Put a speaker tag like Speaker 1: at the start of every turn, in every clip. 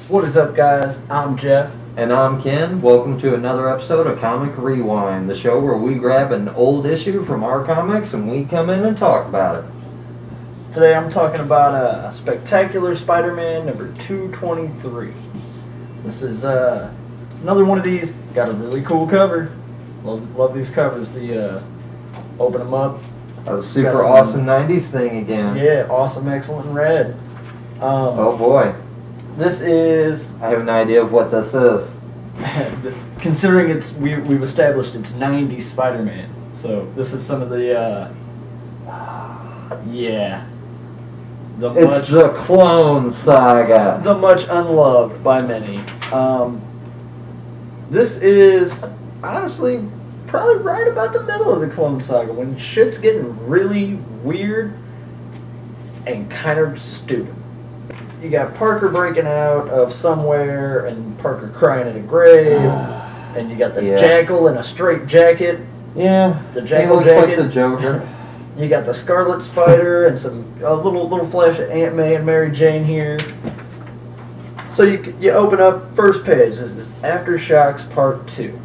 Speaker 1: What is up, guys? I'm Jeff.
Speaker 2: And I'm Ken. Welcome to another episode of Comic Rewind, the show where we grab an old issue from our comics and we come in and talk about it.
Speaker 1: Today I'm talking about a Spectacular Spider-Man number 223. This is another one of these. Got a really cool cover. Love these covers. The open them up.
Speaker 2: A super awesome 90s thing again.
Speaker 1: Yeah, awesome, excellent, and red.
Speaker 2: Oh boy.
Speaker 1: This is...
Speaker 2: I have an idea of what this is.
Speaker 1: Considering we've established it's 90s Spider-Man. So this is some of the, yeah.
Speaker 2: It's the Clone Saga.
Speaker 1: The much unloved by many. This is, honestly, probably right about the middle of the Clone Saga, when shit's getting really weird and kind of stupid. You got Parker breaking out of somewhere, and Parker crying in a grave, and you got the Jackal in a straight jacket.
Speaker 2: Yeah,
Speaker 1: the Jackal
Speaker 2: looks
Speaker 1: jacket.
Speaker 2: Like the Joker.
Speaker 1: You got the Scarlet Spider and a little flash of Aunt May and Mary Jane here. So you open up first page. This is Aftershocks Part 2.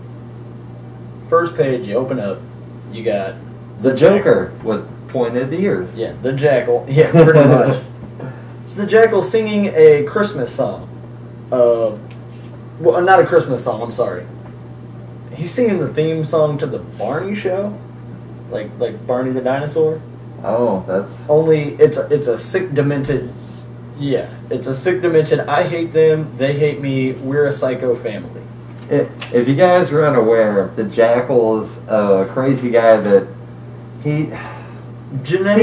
Speaker 1: First page, you open up. You got
Speaker 2: the Joker with pointed ears.
Speaker 1: Yeah, the Jackal. Yeah, pretty much. It's the Jackal singing a Christmas song. Well, not a Christmas song, I'm sorry. He's singing the theme song to the Barney show. Like Barney the dinosaur.
Speaker 2: Oh, that's...
Speaker 1: Only, it's a sick, demented... Yeah, it's a sick, demented, I hate them, they hate me, we're a psycho family.
Speaker 2: If you guys are unaware, the Jackal is a crazy guy that he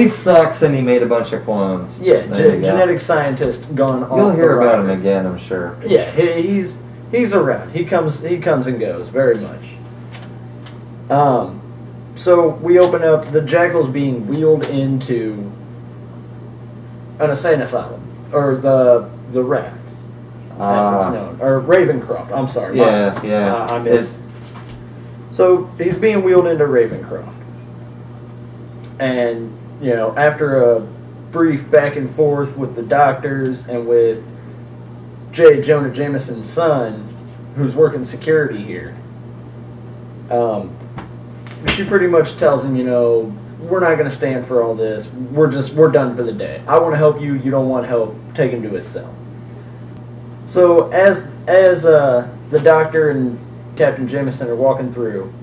Speaker 2: sucks and he made a bunch of clones.
Speaker 1: Yeah, genetic scientist gone off.
Speaker 2: You'll hear about him again, I'm sure.
Speaker 1: Yeah, he's around. He comes and goes very much. So we open up. The Jackal's being wheeled into an insane asylum, or the Raft, as it's known, or Ravencroft. I'm sorry.
Speaker 2: Yeah.
Speaker 1: I missed. So he's being wheeled into Ravencroft. And, after a brief back and forth with the doctors and with J. Jonah Jameson's son, who's working security here, she pretty much tells him, we're not going to stand for all this. We're done for the day. I want to help you. You don't want help. Take him to his cell. So as the doctor and Captain Jameson are walking through,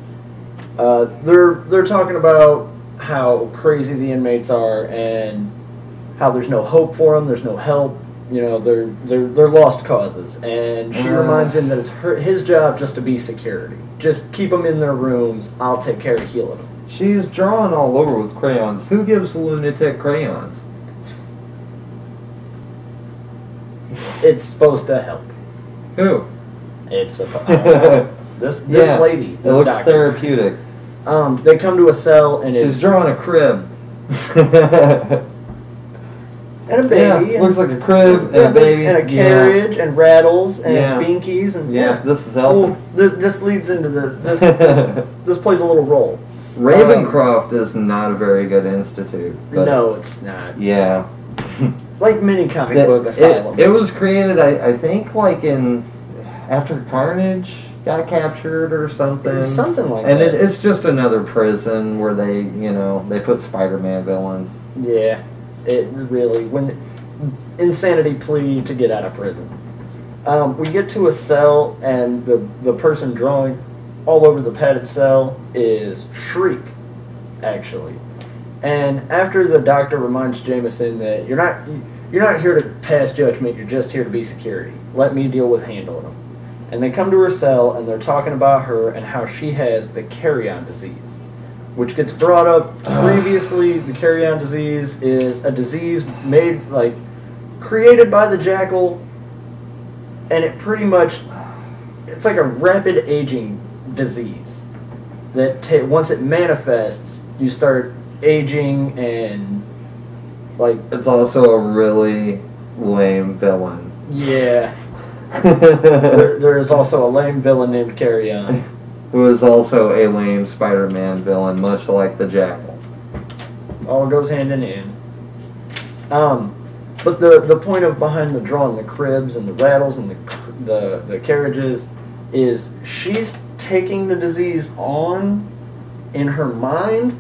Speaker 1: they're talking about how crazy the inmates are and how there's no hope for them, there's no help, they're lost causes. And she reminds him that it's his job just to be security. Just keep them in their rooms, I'll take care of healing them.
Speaker 2: She's drawing all over with crayons. Who gives lunatic crayons?
Speaker 1: It's supposed to help.
Speaker 2: Who?
Speaker 1: It's this lady. This
Speaker 2: it looks
Speaker 1: doctor.
Speaker 2: Therapeutic.
Speaker 1: They come to a cell and
Speaker 2: she's drawing a crib.
Speaker 1: And a baby.
Speaker 2: Yeah, looks like a crib and a baby.
Speaker 1: And a carriage and rattles and binkies. And
Speaker 2: this is helpful.
Speaker 1: Well, this leads into this plays a little role.
Speaker 2: Ravencroft is not a very good institute.
Speaker 1: No, it's not.
Speaker 2: Yeah.
Speaker 1: Like many comic book asylums.
Speaker 2: It was created, I think, after Carnage got captured or something.
Speaker 1: Something like
Speaker 2: that.
Speaker 1: And
Speaker 2: it's just another prison where they put Spider-Man villains.
Speaker 1: Yeah. It really, when insanity plea to get out of prison. We get to a cell, and the person drawing all over the padded cell is Shriek, actually. And after the doctor reminds Jameson that you're not here to pass judgment, you're just here to be security. Let me deal with handling them. And they come to her cell, and they're talking about her and how she has the carry-on disease, which gets brought up previously. The carry-on disease is a disease created by the Jackal, and it pretty much, it's like a rapid aging disease that once it manifests, you start aging, and
Speaker 2: it's also a really lame villain.
Speaker 1: Yeah. there is also a lame villain named Carry-On.
Speaker 2: Who is also a lame Spider-Man villain, much like the Jackal.
Speaker 1: All goes hand in hand. But the point of behind the drawing the cribs and the rattles and the carriages is she's taking the disease on in her mind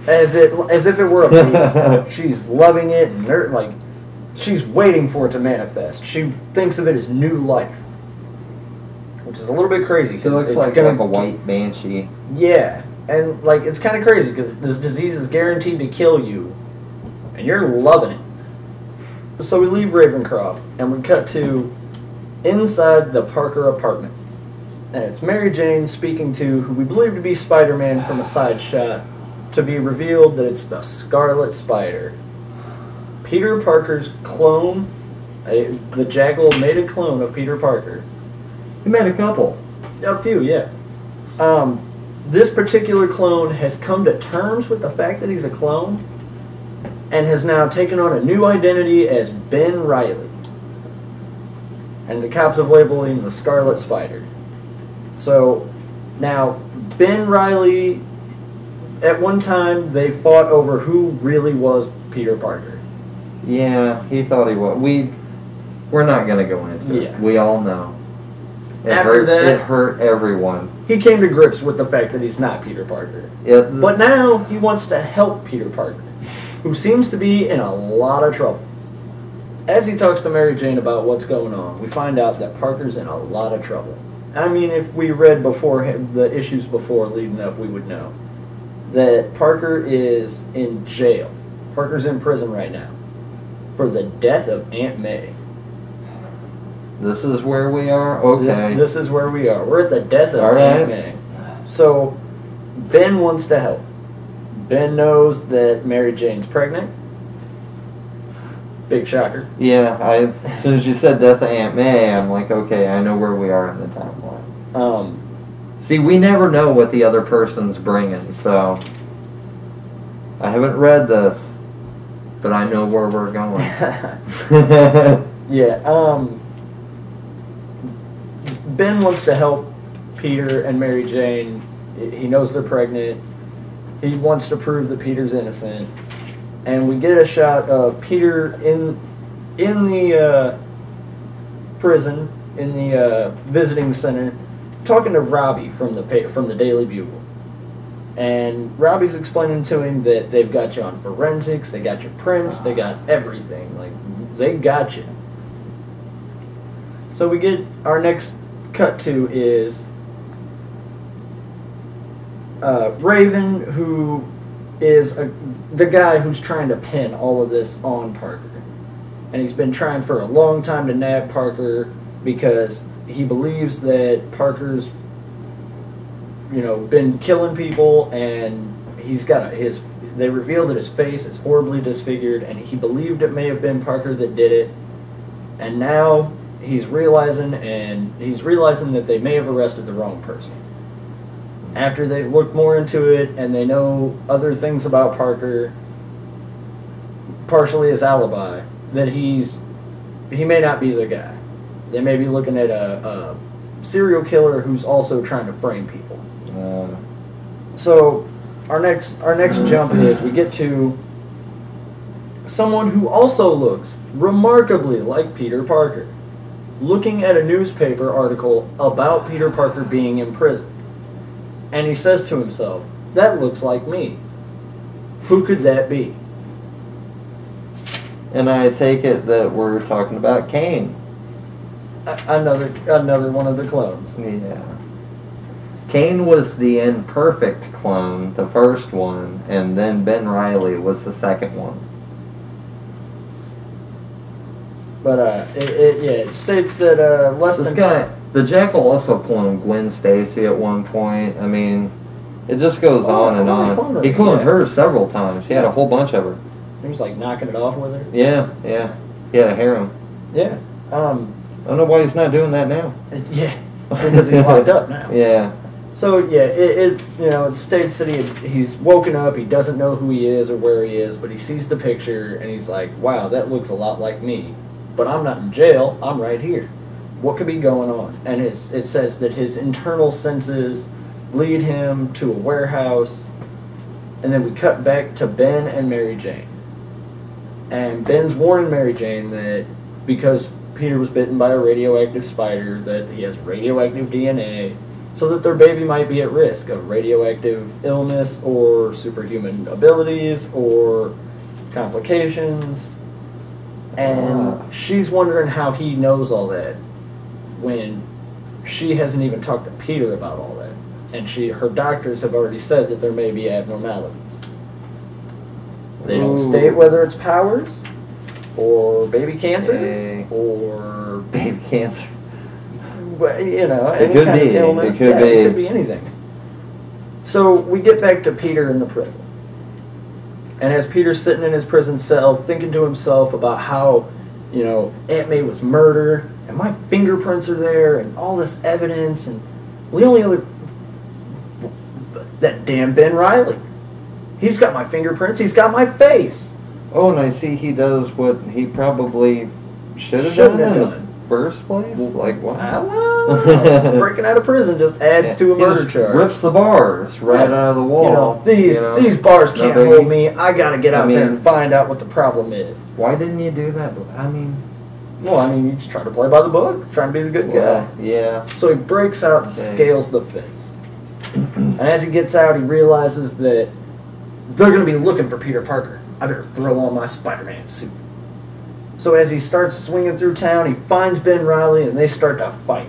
Speaker 1: as if it were a baby. She's loving it and like she's waiting for it to manifest. She thinks of it as new life, which is a little bit crazy.
Speaker 2: It looks like a white banshee.
Speaker 1: Yeah, and like it's kind of crazy because this disease is guaranteed to kill you, and you're loving it. So we leave Ravencroft and we cut to inside the Parker apartment, and it's Mary Jane speaking to who we believe to be Spider-Man from a side shot, to be revealed that it's the Scarlet Spider. Peter Parker's clone. The Jackal made a clone of Peter Parker.
Speaker 2: He made a couple.
Speaker 1: A few, yeah. This particular clone has come to terms with the fact that he's a clone and has now taken on a new identity as Ben Reilly. And the cops have labeled him the Scarlet Spider. So now Ben Reilly, at one time they fought over who really was Peter Parker.
Speaker 2: Yeah, he thought he was. We're not going to go into it. We all know. It hurt everyone.
Speaker 1: He came to grips with the fact that he's not Peter Parker. But now he wants to help Peter Parker, who seems to be in a lot of trouble. As he talks to Mary Jane about what's going on, we find out that Parker's in a lot of trouble. I mean, if we read the issues before leading up, we would know that Parker is in jail. Parker's in prison right now for the death of Aunt May.
Speaker 2: This is where we are? Okay.
Speaker 1: This is where we are. We're at the death of Aunt May. So, Ben wants to help. Ben knows that Mary Jane's pregnant. Big shocker.
Speaker 2: Yeah, as soon as you said death of Aunt May, I'm like, okay, I know where we are in the timeline. See, we never know what the other person's bringing, so I haven't read this, but I know where we're going.
Speaker 1: Yeah, Ben wants to help Peter and Mary Jane. He knows they're pregnant. He wants to prove that Peter's innocent. And we get a shot of Peter in the prison, in the visiting center, talking to Robbie from the Daily Bugle. And Robbie's explaining to him that they've got you on forensics, they got your prints, they got everything. Like, they got you. So we get our next cut to is Raven, who is the guy who's trying to pin all of this on Parker. And he's been trying for a long time to nab Parker because he believes that Parker's, been killing people, and he's got they revealed that his face is horribly disfigured, and he believed it may have been Parker that did it. And now he's realizing that they may have arrested the wrong person. After they've looked more into it and they know other things about Parker, partially his alibi, that he may not be the guy. They may be looking at a serial killer who's also trying to frame people. So our next jump is we get to someone who also looks remarkably like Peter Parker, looking at a newspaper article about Peter Parker being in prison. And he says to himself, that looks like me. Who could that be?
Speaker 2: And I take it that we're talking about Kane.
Speaker 1: Another one of the clones.
Speaker 2: Yeah. Kane was the imperfect clone, the first one, and then Ben Reilly was the second one.
Speaker 1: But it states that
Speaker 2: the Jackal also cloned Gwen Stacy at one point. I mean, it just goes on and on. He cloned her several times. He had a whole bunch of her.
Speaker 1: He was like knocking it off with her.
Speaker 2: Yeah. He had a harem.
Speaker 1: Yeah.
Speaker 2: I don't know why he's not doing that now.
Speaker 1: Yeah, because he's locked up now.
Speaker 2: Yeah.
Speaker 1: So yeah, it states that he's woken up. He doesn't know who he is or where he is, but he sees the picture and he's like, "Wow, that looks a lot like me." But I'm not in jail. I'm right here. What could be going on? And it says that his internal senses lead him to a warehouse, and then we cut back to Ben and Mary Jane. And Ben's warning Mary Jane that because Peter was bitten by a radioactive spider, that he has radioactive DNA, so that their baby might be at risk of radioactive illness or superhuman abilities or complications. And she's wondering how he knows all that when she hasn't even talked to Peter about all that. And her doctors have already said that there may be abnormalities. They don't state whether it's powers or baby cancer or
Speaker 2: baby cancer.
Speaker 1: You know, any kind of illness. It could be anything. So we get back to Peter in the prison. And as Peter's sitting in his prison cell thinking to himself about how, you know, Aunt May was murdered and my fingerprints are there and all this evidence and the only other... that damn Ben Reilly. He's got my fingerprints. He's got my face.
Speaker 2: Oh, and I see he does what he probably should have done in the first place. Like what?
Speaker 1: I don't know. Breaking out of prison just adds to a murder charge.
Speaker 2: Rips the bars right out of the wall.
Speaker 1: You know, these bars can't hold me. I got to get out there and find out what the problem is.
Speaker 2: Why didn't you do that? I mean,
Speaker 1: you just try to play by the book, trying to be the good guy.
Speaker 2: Yeah.
Speaker 1: So he breaks out and scales the fence. And as he gets out, he realizes that they're going to be looking for Peter Parker. I better throw on my Spider-Man suit. So as he starts swinging through town, he finds Ben Reilly and they start to fight.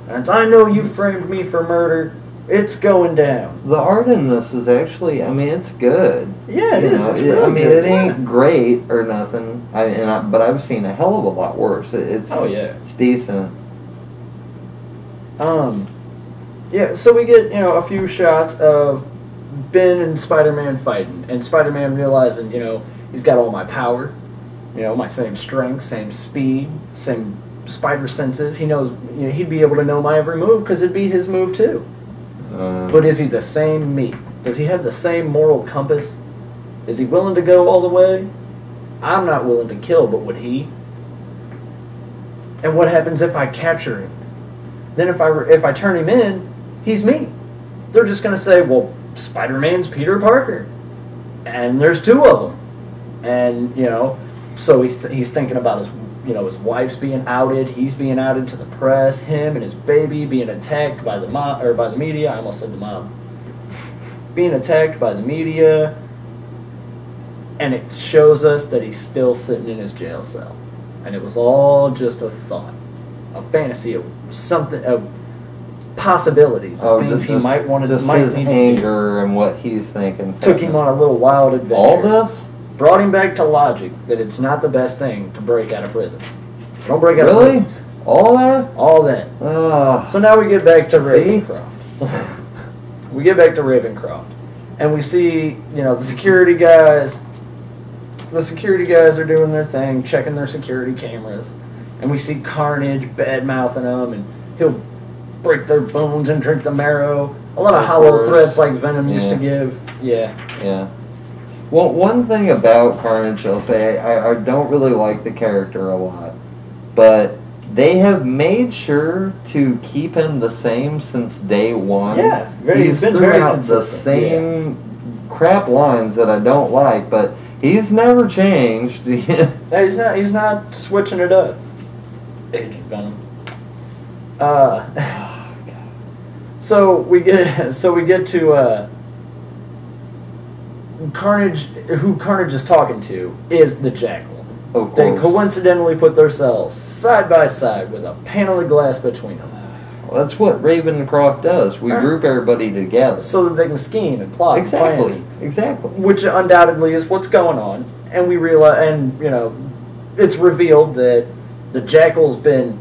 Speaker 1: And I know you framed me for murder. It's going down.
Speaker 2: The art in this is actually, it's good.
Speaker 1: Yeah, it is. It's really good.
Speaker 2: It ain't great or nothing. But I've seen a hell of a lot worse. It's decent.
Speaker 1: Yeah, so we get, a few shots of Ben and Spider-Man fighting, and Spider-Man realizing, he's got all my power, my same strength, same speed, same spider senses. He knows, he'd be able to know my every move because it'd be his move too. But is he the same me? Does he have the same moral compass? Is he willing to go all the way? I'm not willing to kill, but would he? And what happens if I capture him? Then if I turn him in, he's me. They're just going to say, well, Spider-Man's Peter Parker. And there's two of them. And, so he's thinking about his wife's being outed. He's being outed to the press. Him and his baby being attacked by the mob, or by the media. I almost said the mob. Being attacked by the media. And it shows us that he's still sitting in his jail cell. And it was all just a thought. A fantasy of something, of possibilities, of things he might want to do.
Speaker 2: Just his anger and what he's thinking.
Speaker 1: Took him on a little wild adventure.
Speaker 2: All this?
Speaker 1: Brought him back to logic that it's not the best thing to break out of prison. Don't break out of prison.
Speaker 2: Really? All that?
Speaker 1: All that. So now we get back to Ravencroft. We get back to Ravencroft. And we see, the security guys. The security guys are doing their thing, checking their security cameras. And we see Carnage bad-mouthing them, and he'll break their bones and drink the marrow. A lot of hollow threats like Venom used to give. Yeah.
Speaker 2: Well, one thing about Carnage, I'll say, I don't really like the character a lot. But they have made sure to keep him the same since day one.
Speaker 1: Yeah,
Speaker 2: he's been very consistent. The same crap lines that I don't like, but he's never changed.
Speaker 1: He's not switching it up. Agent Venom. So we get to Carnage. Who Carnage is talking to is the Jackal.
Speaker 2: Of course.
Speaker 1: They coincidentally put themselves side by side with a panel of glass between them.
Speaker 2: Well, that's what Ravencroft does. We group everybody together
Speaker 1: so that they can scheme and plot.
Speaker 2: Exactly.
Speaker 1: Which undoubtedly is what's going on, and we realize, and it's revealed that the Jackal's been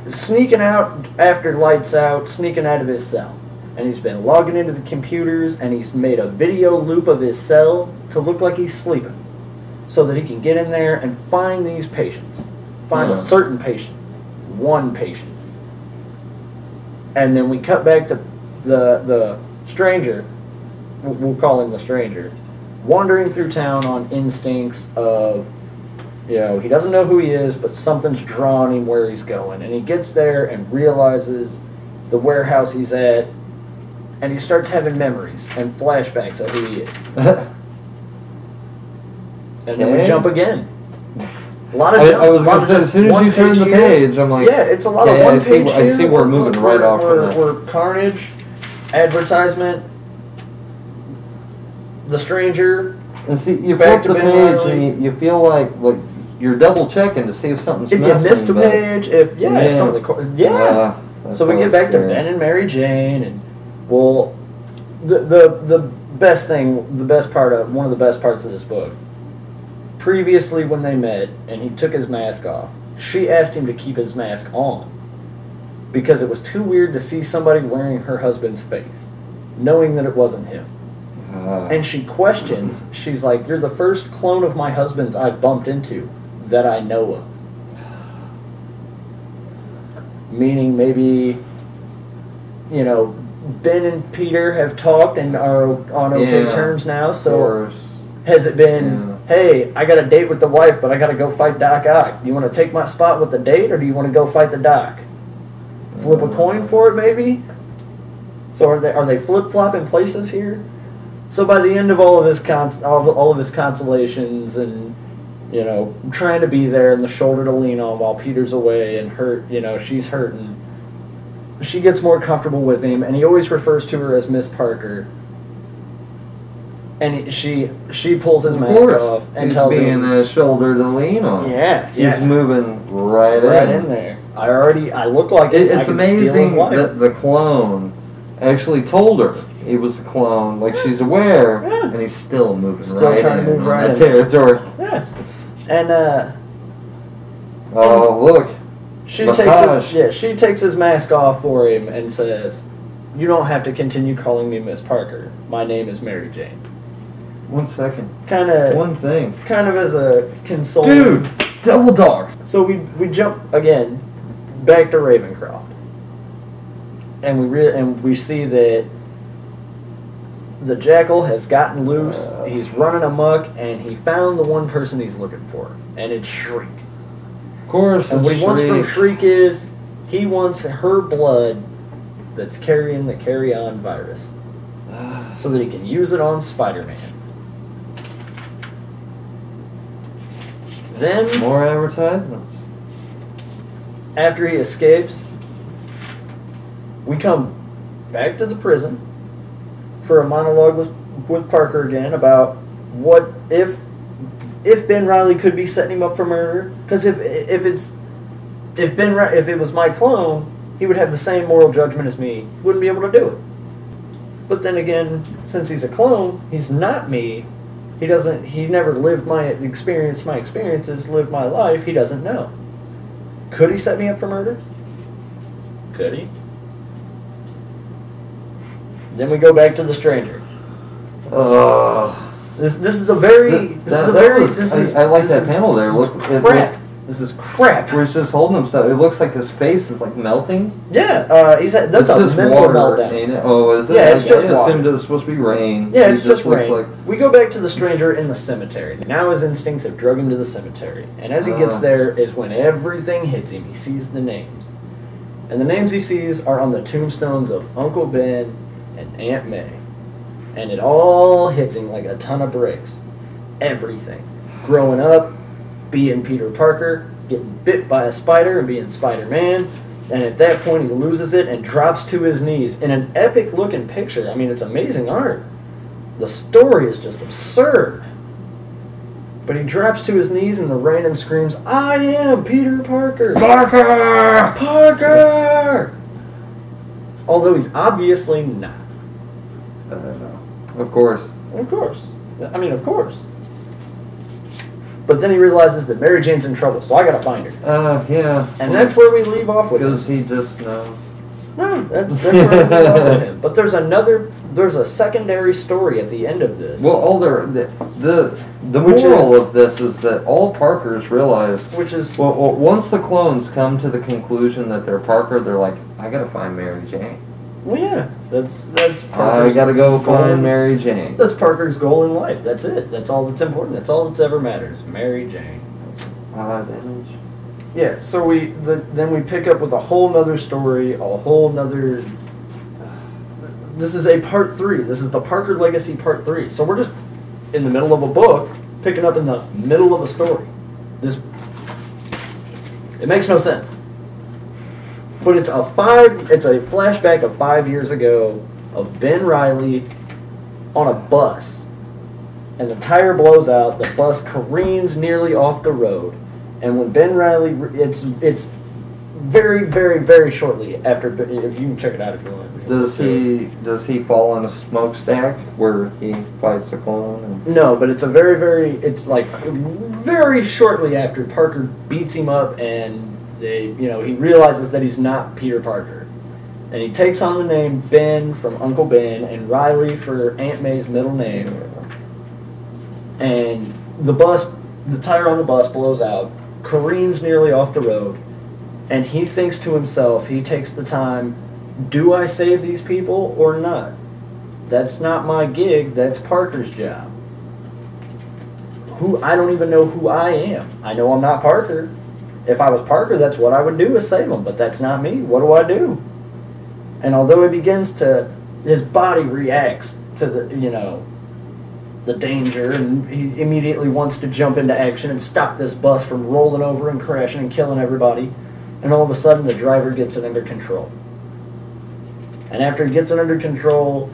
Speaker 1: sneaking out after lights out, sneaking out of his cell. And he's been logging into the computers, and he's made a video loop of his cell to look like he's sleeping. So that he can get in there and find these patients. Find a certain patient. One patient. And then we cut back to the stranger, we'll call him the stranger, wandering through town on instincts of, he doesn't know who he is, but something's drawing him where he's going. And he gets there and realizes the warehouse he's at, and he starts having memories and flashbacks of who he is. And then we jump again. A lot of
Speaker 2: I
Speaker 1: jumps.
Speaker 2: was going to say, as soon as you turn the page, I'm like...
Speaker 1: Yeah, it's a lot of one page here.
Speaker 2: I see we're moving right off from that.
Speaker 1: We're Carnage, advertisement, The Stranger.
Speaker 2: And see, you flip the page and you feel like you're double checking to see if something's missing.
Speaker 1: If you missed a page, if something... So we get back to Ben and Mary Jane, and well, the best thing, one of the best parts of this book. Previously, when they met and he took his mask off, she asked him to keep his mask on because it was too weird to see somebody wearing her husband's face, knowing that it wasn't him. And she questions. She's like, "You're the first clone of my husband's I've bumped into that I know of." Meaning maybe, Ben and Peter have talked and are on okay terms now. So has it been, hey, I got a date with the wife, but I got to go fight Doc Ock. Do you want to take my spot with the date, or do you want to go fight the Doc? Flip a coin for it, maybe? So are they flip-flopping places here? So by the end of all of his consolations and, trying to be there and the shoulder to lean on while Peter's away and hurt, she's hurting. She gets more comfortable with him, and he always refers to her as Miss Parker. And she pulls his mask off and tells him...
Speaker 2: He's being the shoulder to lean on.
Speaker 1: Yeah.
Speaker 2: He's moving right in
Speaker 1: there. I look like it.
Speaker 2: It's amazing that the clone actually told her he was a clone. Like, she's aware, and he's still moving
Speaker 1: still trying to move right in
Speaker 2: territory.
Speaker 1: Yeah. And,
Speaker 2: look.
Speaker 1: She takes his mask off for him and says, "You don't have to continue calling me Miss Parker. My name is Mary Jane."
Speaker 2: 1 second.
Speaker 1: One
Speaker 2: thing.
Speaker 1: Kind of as a consoling.
Speaker 2: Dude, double dogs.
Speaker 1: So we jump again back to Ravencroft, and we see that the Jackal has gotten loose. He's running amok, and he found the one person he's looking for, and it's Shriek.
Speaker 2: Of course.
Speaker 1: And what he wants from Shriek is he wants her blood that's carrying the carry-on virus, so that he can use it on Spider-Man. Then
Speaker 2: more advertisements.
Speaker 1: After he escapes, we come back to the prison for a monologue with Parker again about what if Ben Reilly could be setting him up for murder. Because if it was my clone, he would have the same moral judgment as me. He wouldn't be able to do it. But then again, since he's a clone, he's not me. He never lived my experiences, lived my life. He doesn't know. Could he set me up for murder? Could he? Then we go back to the Stranger. This is a very.
Speaker 2: I like that panel there. Look,
Speaker 1: crap. This is crap.
Speaker 2: Where he's just holding himself. It looks like his face is like melting.
Speaker 1: Yeah, that's a mental
Speaker 2: water,
Speaker 1: meltdown.
Speaker 2: Ain't it? Oh, is it?
Speaker 1: Yeah, it's just
Speaker 2: water.
Speaker 1: water.
Speaker 2: I assumed it was supposed to be rain.
Speaker 1: Yeah, it's just rain. We go back to the Stranger in the cemetery. Now his instincts have drug him to the cemetery. And as he gets there is when everything hits him. He sees the names. And the names he sees are on the tombstones of Uncle Ben and Aunt May. And it all hits him like a ton of bricks. Everything. Growing up, being Peter Parker, getting bit by a spider and being Spider-Man, and at that point he loses it and drops to his knees in an epic-looking picture. I mean, it's amazing art. The story is just absurd. But he drops to his knees in the rain and screams, "I am Peter Parker!
Speaker 2: Parker!
Speaker 1: Parker!" Although he's obviously not.
Speaker 2: Of course.
Speaker 1: Of course. I mean, of course. But then he realizes that Mary Jane's in trouble, so I gotta find her.
Speaker 2: Yeah.
Speaker 1: And that's where we leave off with him.
Speaker 2: Because he just knows.
Speaker 1: No, that's where we leave off with him. But there's a secondary story at the end of this.
Speaker 2: Well, the moral of this is that all Parkers realize, well, once the clones come to the conclusion that they're Parker, they're like, I gotta find Mary Jane.
Speaker 1: Well, yeah, that's Parker's
Speaker 2: I gotta go find Mary Jane.
Speaker 1: That's Parker's goal in life. That's it. That's all that's important. That's all that ever matters. Mary Jane. Yeah. So then we pick up with a whole nother story, a whole nother. This is a part 3. This is the Parker Legacy Part 3. So we're just in the middle of a book picking up in the middle of a story. It makes no sense. But it's a flashback of 5 years ago of Ben Reilly on a bus. And the tire blows out, the bus careens nearly off the road. And when Ben Reilly, it's very, very, very shortly after, if you can check it out if you want.
Speaker 2: Does he fall in a smokestack where he fights the clone?
Speaker 1: No, but it's very shortly after Parker beats him up and he realizes that he's not Peter Parker. And he takes on the name Ben from Uncle Ben and Riley for Aunt May's middle name. And the tire on the bus blows out, careens nearly off the road, and he thinks to himself, he takes the time, do I save these people or not? That's not my gig, that's Parker's job. I don't even know who I am. I know I'm not Parker. If I was Parker, that's what I would do, is save them, but that's not me. What do I do? And although his body reacts to the danger, and he immediately wants to jump into action and stop this bus from rolling over and crashing and killing everybody. And all of a sudden, the driver gets it under control. And after he gets it under control,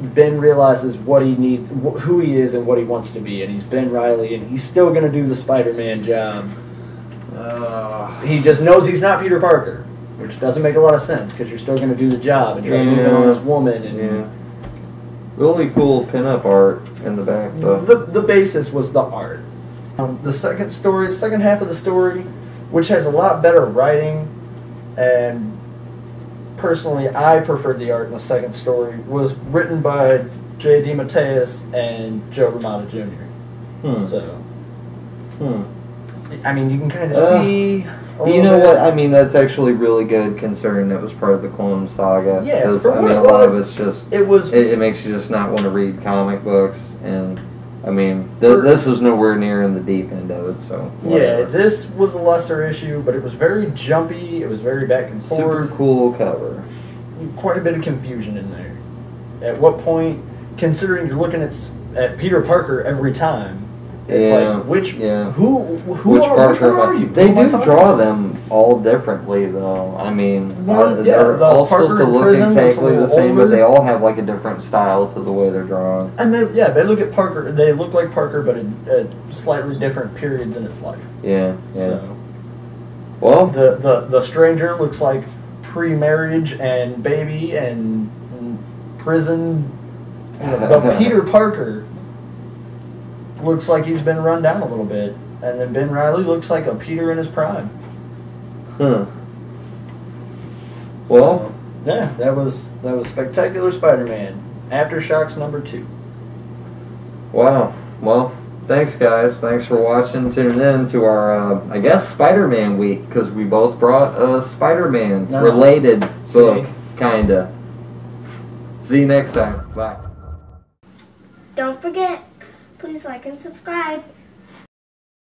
Speaker 1: Ben realizes what he needs, who he is, and what he wants to be. And he's Ben Reilly, and he's still going to do the Spider-Man job. He just knows he's not Peter Parker, which doesn't make a lot of sense because you're still going to do the job and try to move in on this woman. And
Speaker 2: really cool pinup art in the back, though.
Speaker 1: The basis was the art. The second half of the story, which has a lot better writing, and personally I preferred the art in the second story, was written by J. DeMatteis and Joe Romano Jr. I mean, you can kind of see.
Speaker 2: You know what? I mean, that's actually really good considering it was part of the Clone Saga.
Speaker 1: Yeah,
Speaker 2: because
Speaker 1: for
Speaker 2: I
Speaker 1: what
Speaker 2: mean, a
Speaker 1: it
Speaker 2: lot
Speaker 1: was,
Speaker 2: of it's just it makes you just not want to read comic books, and I mean, this was nowhere near in the deep end of it. So whatever.
Speaker 1: Yeah, this was a lesser issue, but it was very jumpy. It was very back and forth.
Speaker 2: Super cool cover.
Speaker 1: Quite a bit of confusion in there. At what point, considering you're looking at Peter Parker every time, it's like which Parker are you?
Speaker 2: They do draw them all differently, though. I mean, they're all supposed to look exactly the same, but they all have like a different style to the way they're drawn.
Speaker 1: And they look at Parker. They look like Parker, but at slightly different periods in his life.
Speaker 2: Yeah.
Speaker 1: So,
Speaker 2: well,
Speaker 1: the stranger looks like pre-marriage and baby and prison. The Peter Parker looks like he's been run down a little bit, and then Ben Reilly looks like a Peter in his prime.
Speaker 2: Well,
Speaker 1: yeah, that was Spectacular Spider-Man Aftershocks #2.
Speaker 2: Wow. Well, thanks guys. Thanks for watching. Tuning in to our I guess Spider-Man week, because we both brought a Spider-Man related book, kinda. See you next time. Bye.
Speaker 3: Don't forget, please like and subscribe.